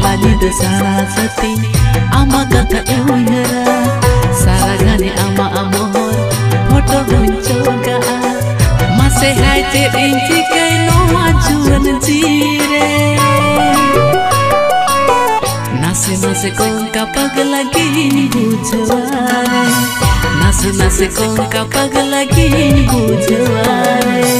Talani desana seti ama kata euhera saragane ama amor foto guncoga mase haite inci kai no ajuan jire nase nase kon kapag lagi bujware nase nase kon kapag lagi bujware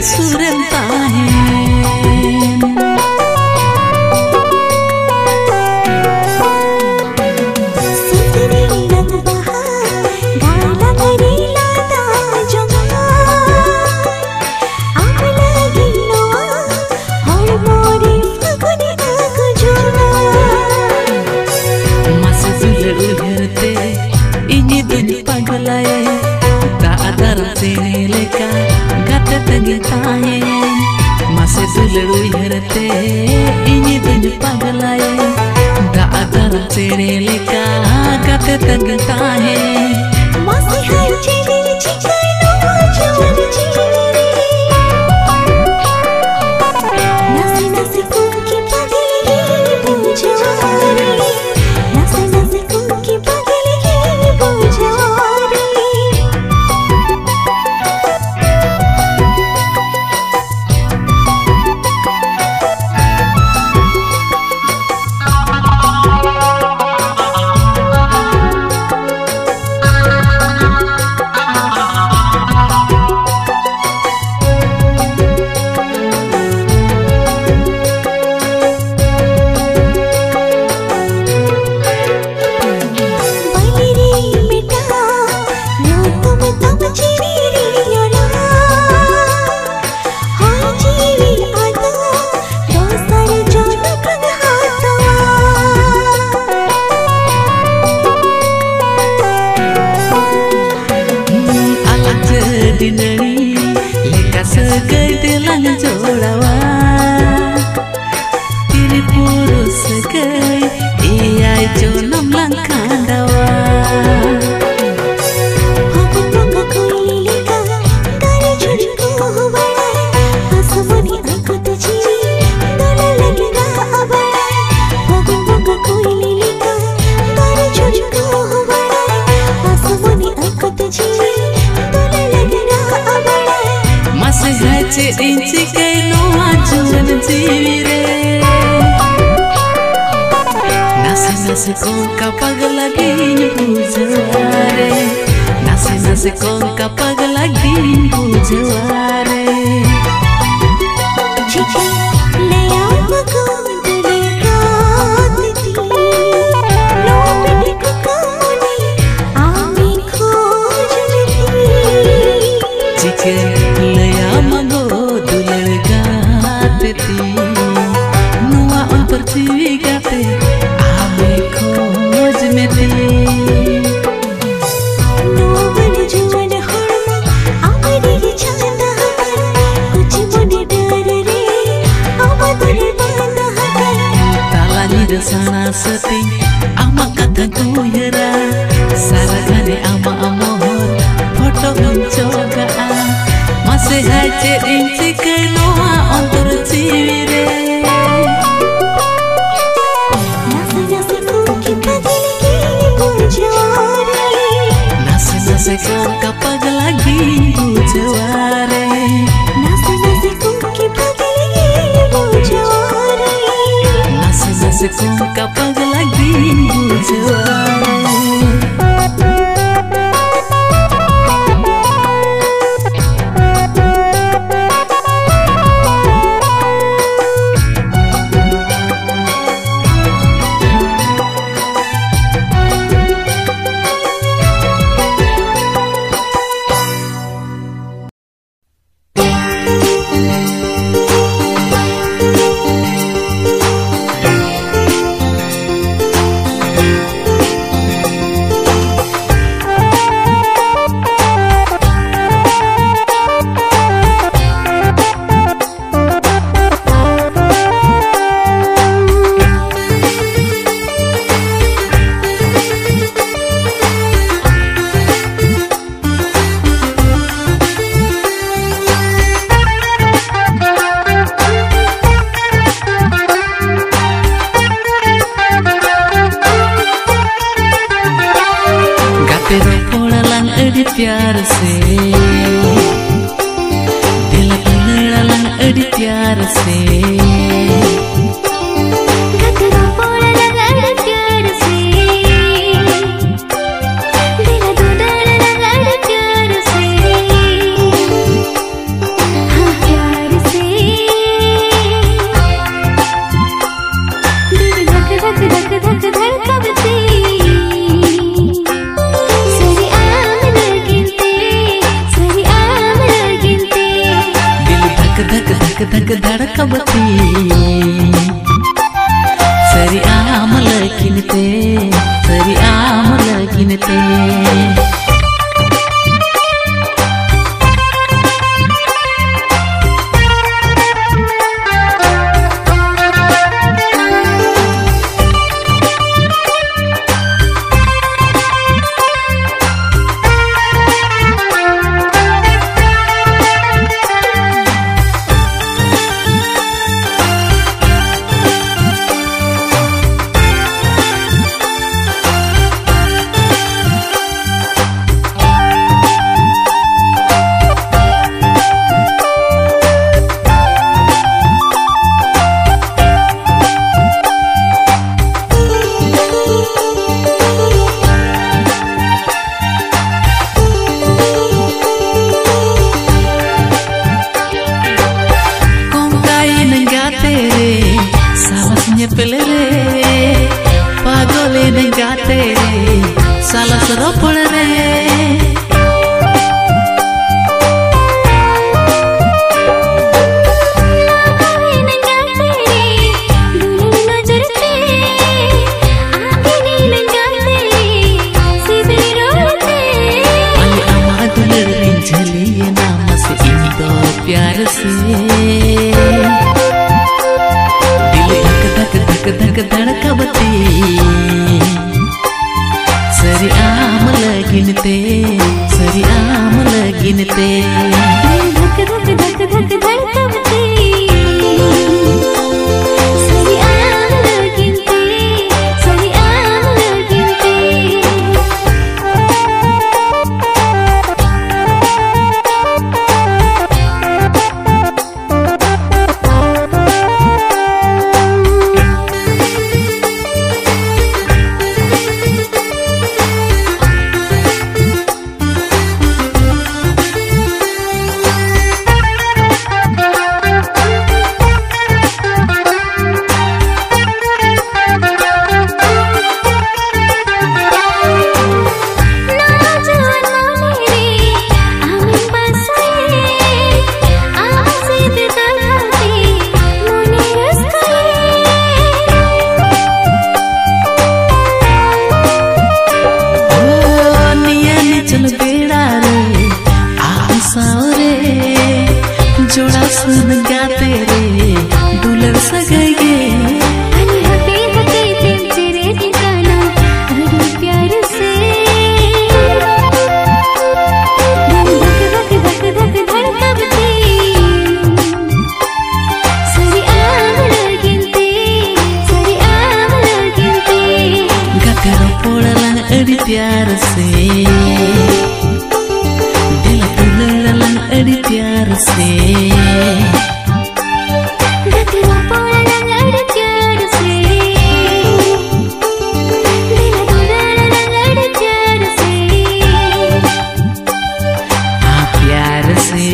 surenta masih dulu herete ini tujuh pagalaye tak ada cere leka kate tergentahe masih hai cere cikai no jawan cere nasi nasi kuki pagale bujawari nasi nasi kuki pagale bujawari dinari leka segai telang jodawa tiri purus segai iya jonam langkandawa aku bangga kuli leka kari juri ko balai asmani aku tuji dole lagi ga abalai aku bangga kuli leka kari juri ko balai asmani aku tuji inci kai no ajuan jire nasi nasi kon kapag lagi bujware nasi nasi kon kapag lagi bujware chichi le aapko dile kaatiti no piti ko kani ami khoj leti chichi le aapko nuwa on perciwi gate ame khoj meti nuwa bani juwan horma amari chanda kuch mone dar re amadar bana talani desana seti ama kata kuhera saragane ama amor foto guncoga masih hace inci kai noa on perciwi re nasi kon kapag lagi bujware nasi nasi kuki pagale bujware nasi nasi kon kapag lagi bujware तेरा पोड़ाlang अड़ी प्यार से दिल लड़ाlang अड़ी प्यार से तेरा पोड़ाlang अड़ी प्यार से दिल लड़ाlang अड़ी प्यार से हाँ प्यार से दिल धक धक धक धक धड़कती धक धड़कबती सरी आमल किनते सरी आमल किनते pele re pagole nengate re salah seropol re प्यार से दिल धक धक धड़कबती सरी आमल गिनते सरी आमल गिनते धक धक धक धक धड़कबती सरी आमल गिनते सरी आमल गिनते जोड़ा सुन गाते रे दुलर सगाइए हते हते प्रेम तेरे ठिकाना अड़ी प्यार से धक धक धक धक धड़कबती सरी आमल गिनते सरी आमल गिनते गकर पोड़ला अड़ी प्यार से अड़ी प्यार से गकरा पोड़ाlang अड़ी प्यार से दिल लड़ाlang अड़ी प्यार से हाँ प्यार से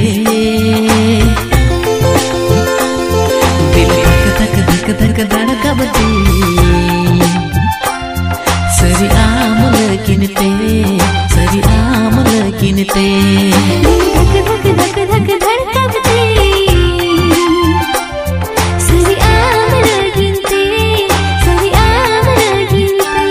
दिल धक धक धक धड़कबती सरी आमल गिनते सरी आमल गिनते धक धक धक धड़कबती सरी आमल गिनते सरी आमल गिनते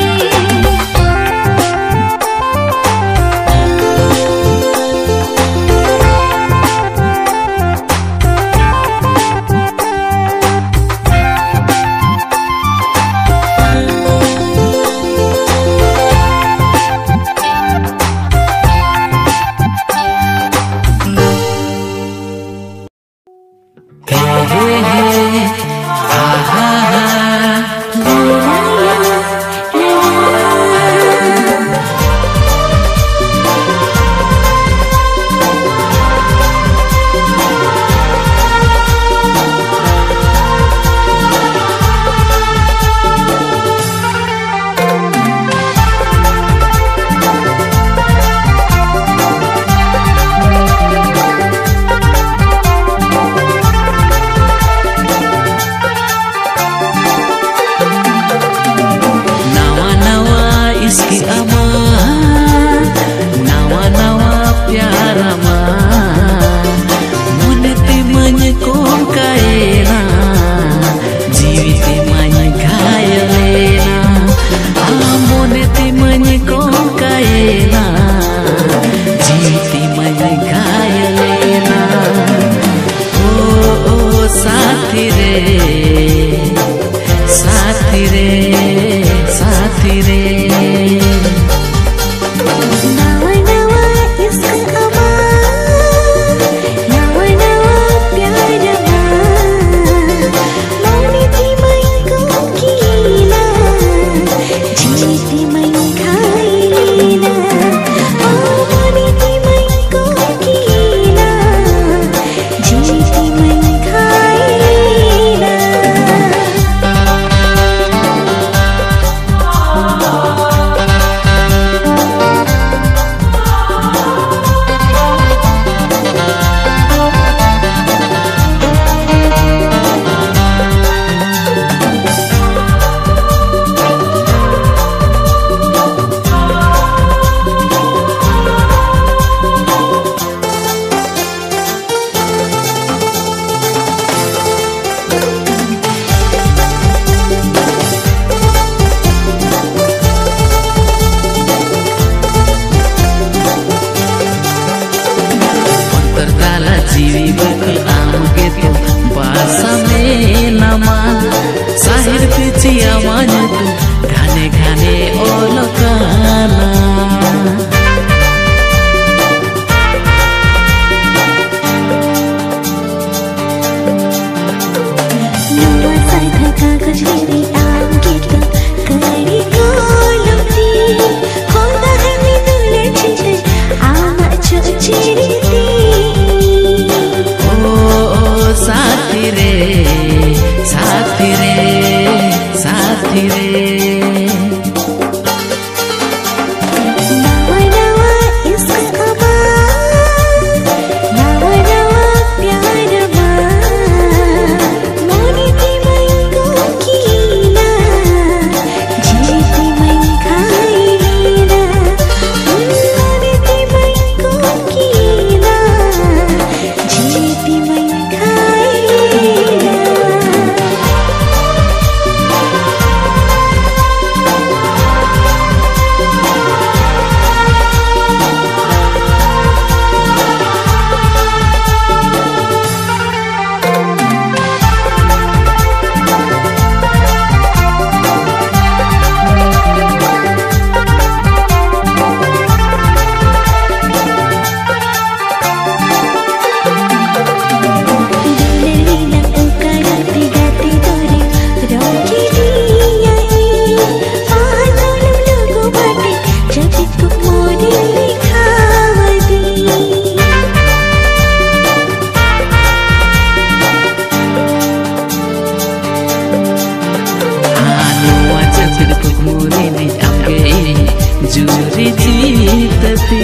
tati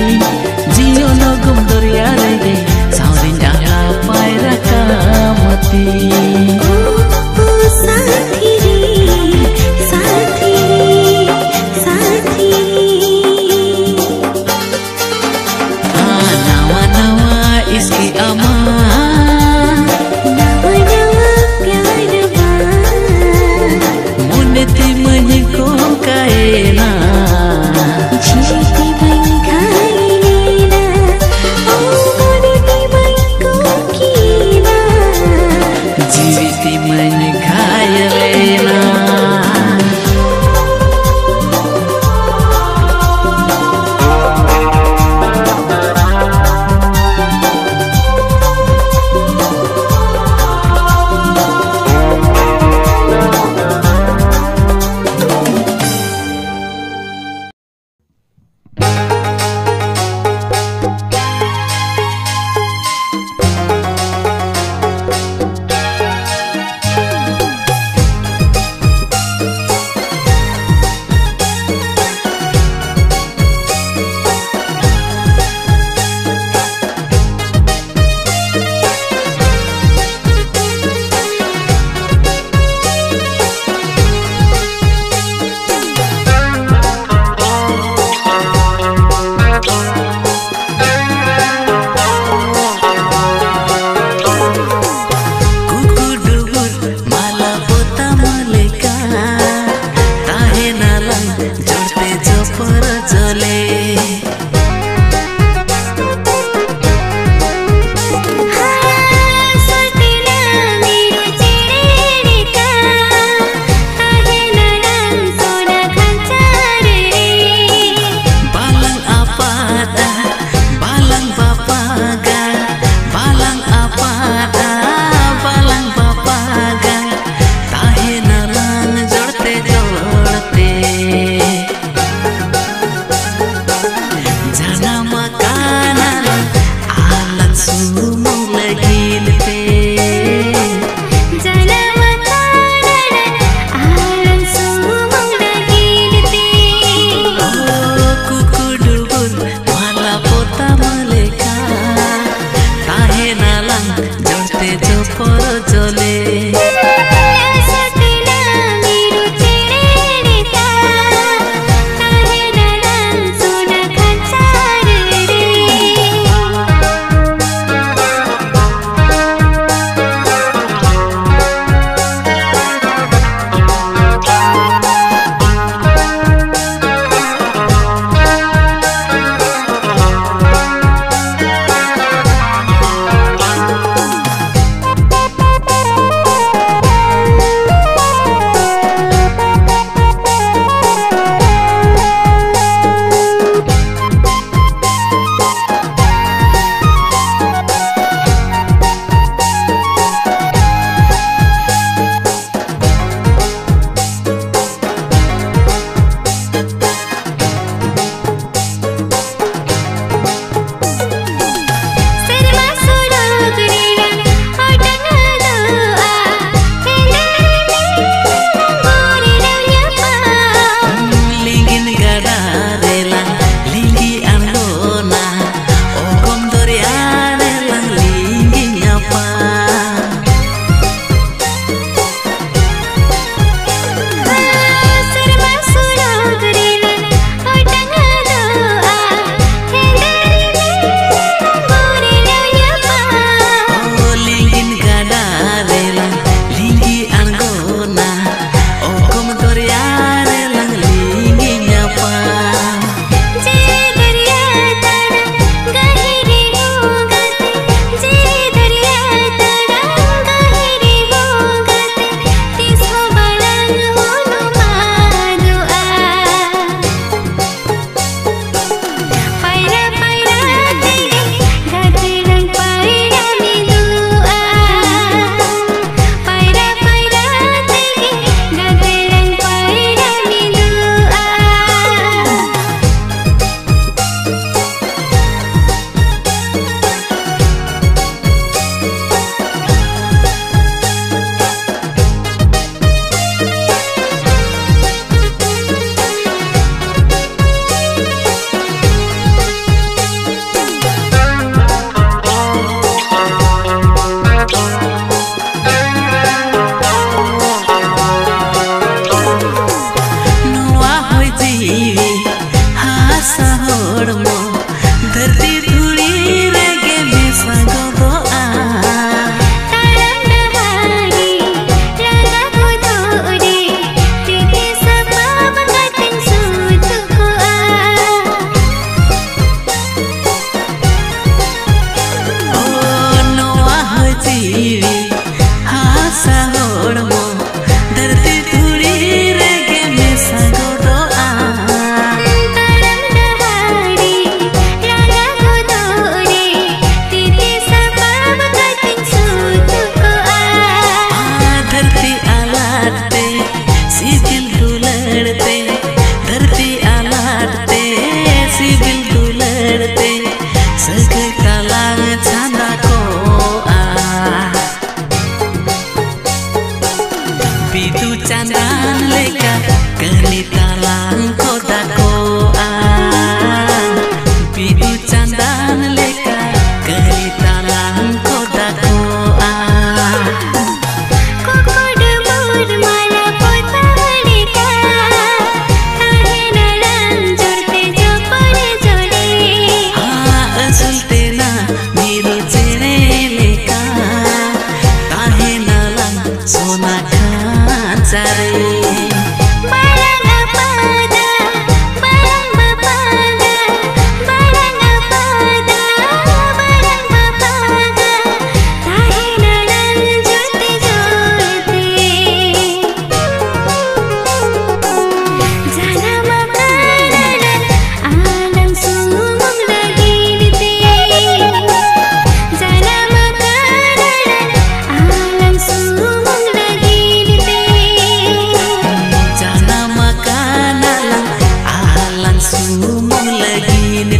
Jio no gum doriya re Saurin jala paira kamati साथी साथी साथी नवा नवा इसकी अमा नवा नवा प्यार मुने ती मही को कायना जीती मई खाईना ओ मुने ती मई को कीना जीविती मन घायल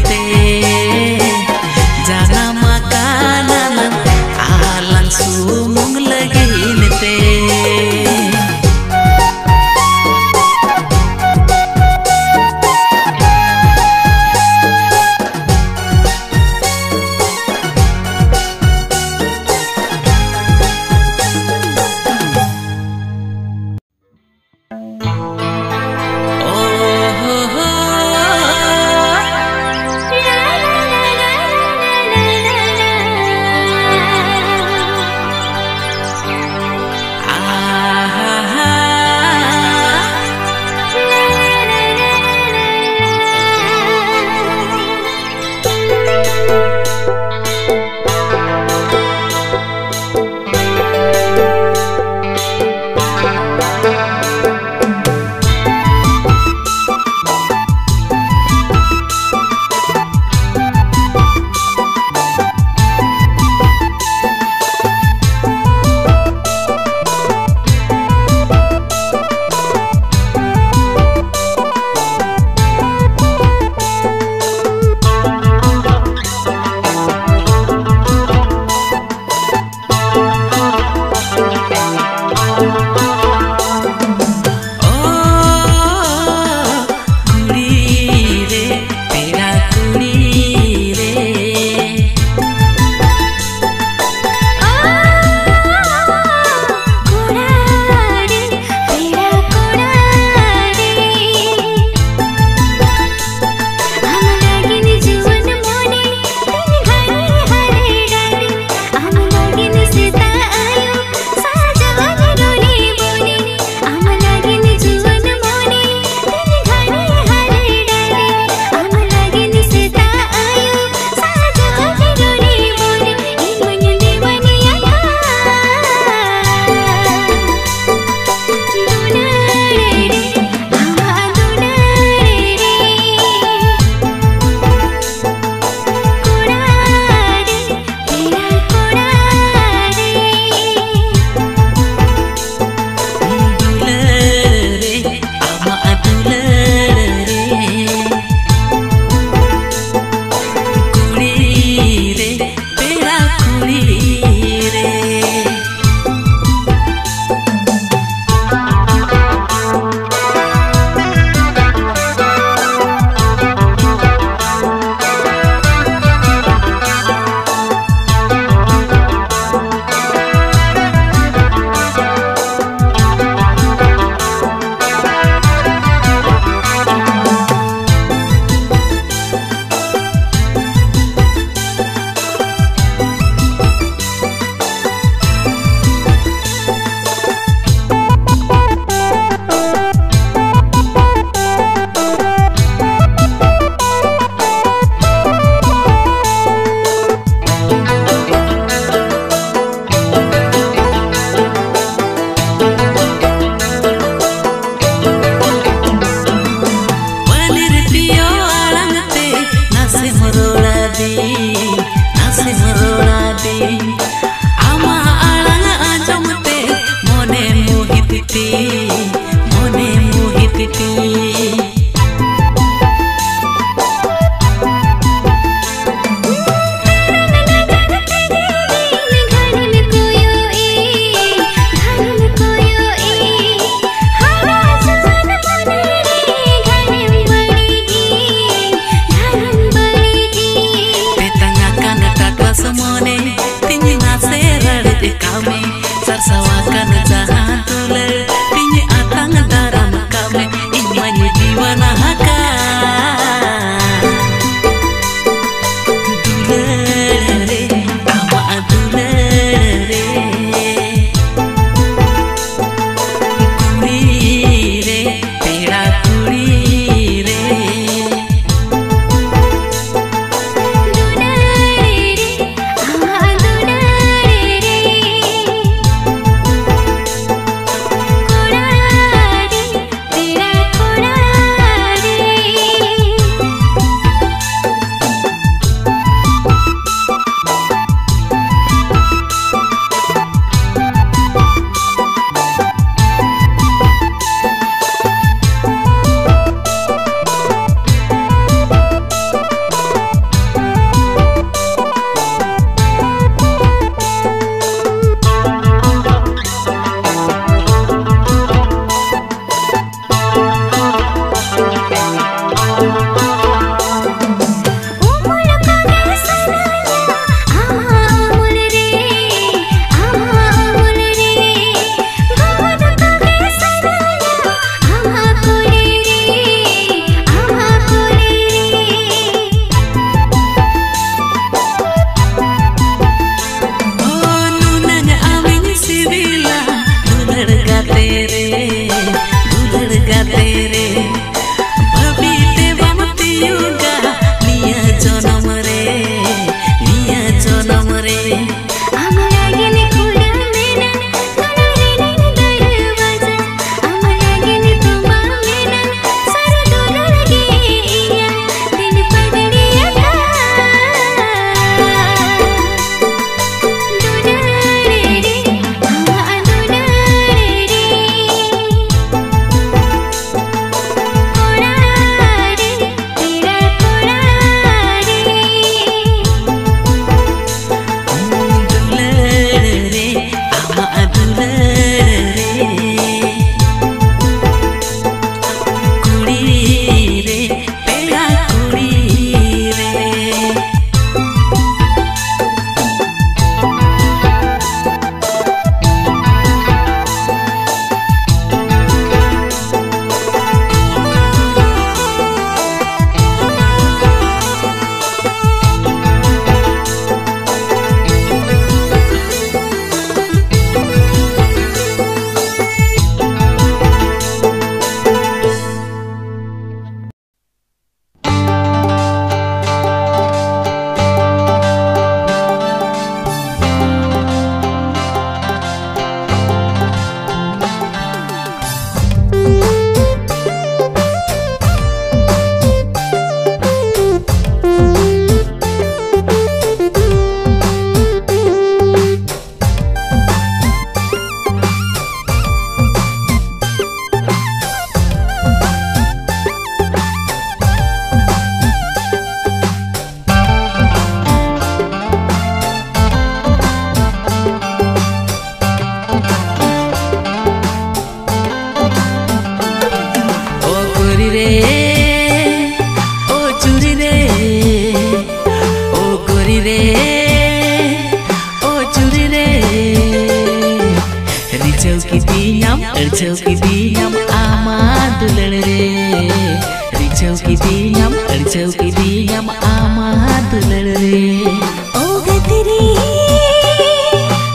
te jana makanan alang sumung lagi te. Sarsawakan jahat tule, tinyi atang daram kame, Ricau kidinyam ama dular re. Ricau kidinyam ama dular re. Oh gatri,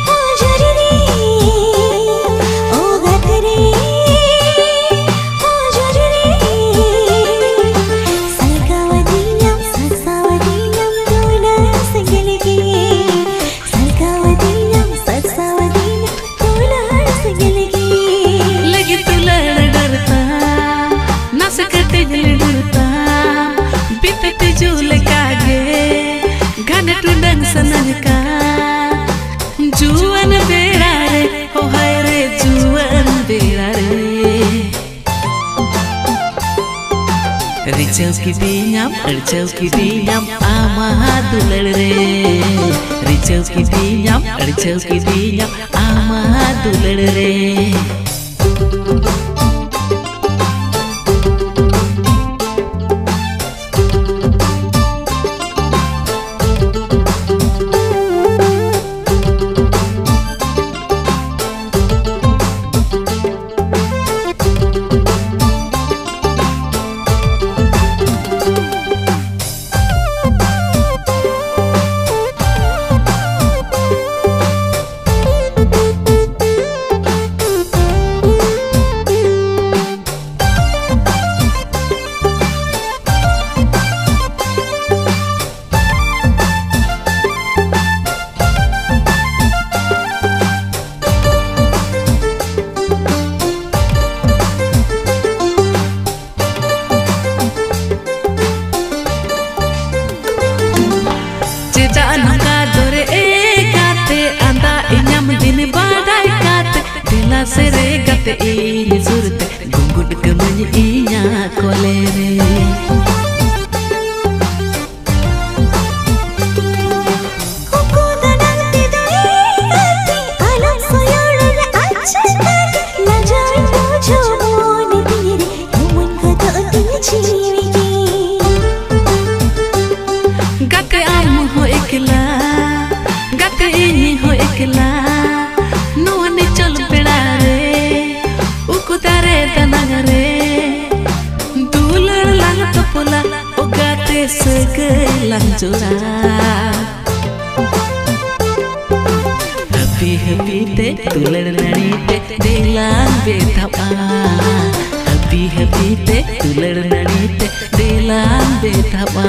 oh jarri, oh gatri, oh jarri. Salkavadinyam dular sagalgi. Salkavadinyam dular sagalgi. Lagi tular डरता ना सकते दिल डरता बीतते झूल कागे घने टुंडन सनन का जुवन बेड़ा रे हो हाय रे जुवन बेड़ा रे Ricau kidinyam ama dular re Ricau kidinyam ama dular re Sere gate ini surte gunggud kemenyi inya kolere Kuku danang tidoi gati alam soyolun achakat Lajai bojo moni diri kumun kata utin chiwigi Gate am ho ikla gate ini ho ikla no ane chol peda ukutare tanagare dular lang topola ogate segelang jora happy te dular nani te delang betapa happy te dular nani te delang betapa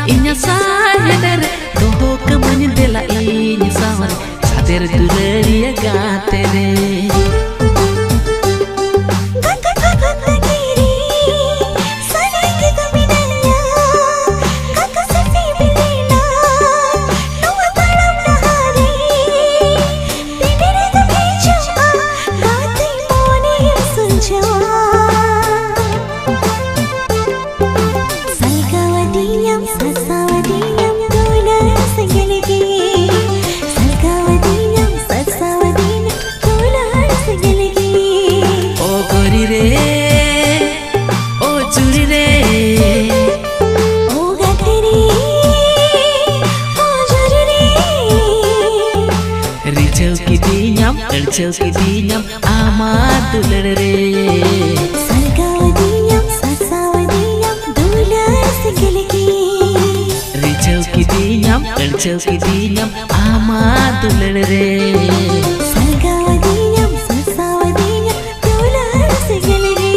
Inya saya dere doho kemenyi dela inya sawar sader duleria gatere Ricau kidinyam ama dular re Salkavadinyam dular sagalgi Ricau kidinyam ama dular re Salkavadinyam dular sagalgi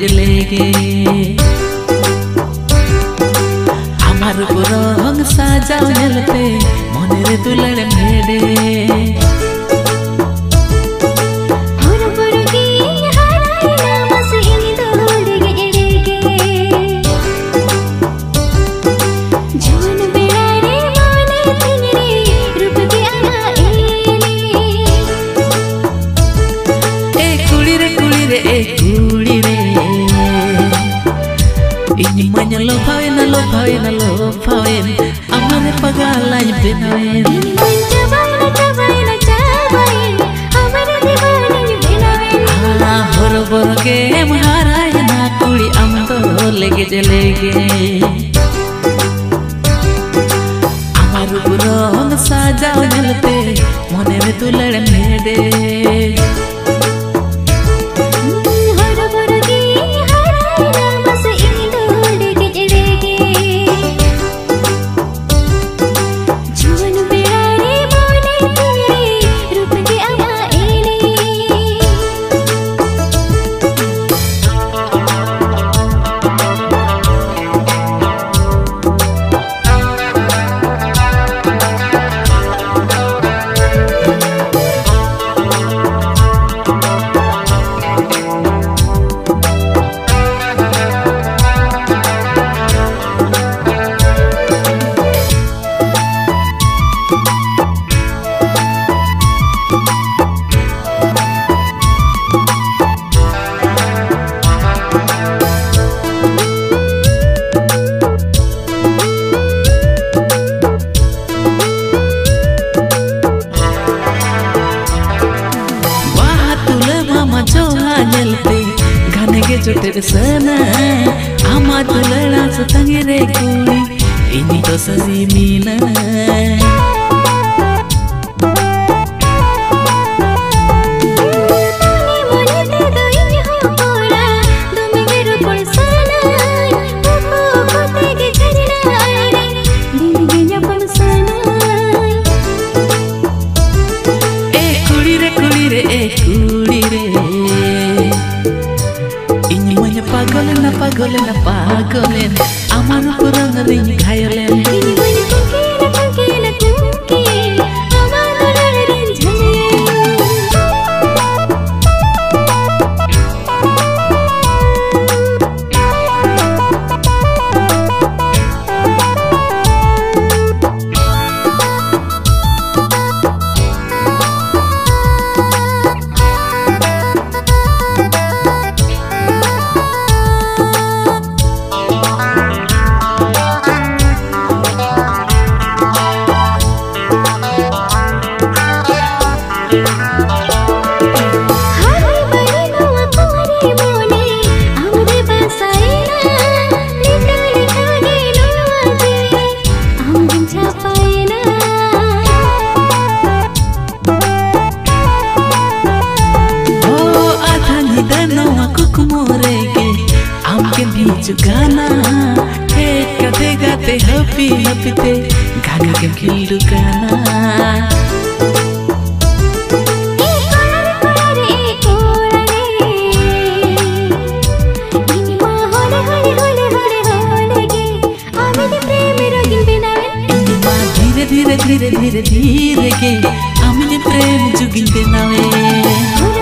लेगे हमार रंग साजाओ नेलते मने रे दुलड़ मेडे lo pawen amare pagala benawen amare diwani benawen horo boro ke maharay na kuri amdo lege amar rong sajao nelte mone me tulad mede Jodoh sana, amat lala setangi rekui, ini to sazimina. Pagolen amanu kurang ring khayolen ini bani kungkina amanu ring jhane Gana kate gate happy happy te gaga ke khildu kana धीरे धीरे धीरे धीरे के amine prem jugin benawe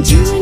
You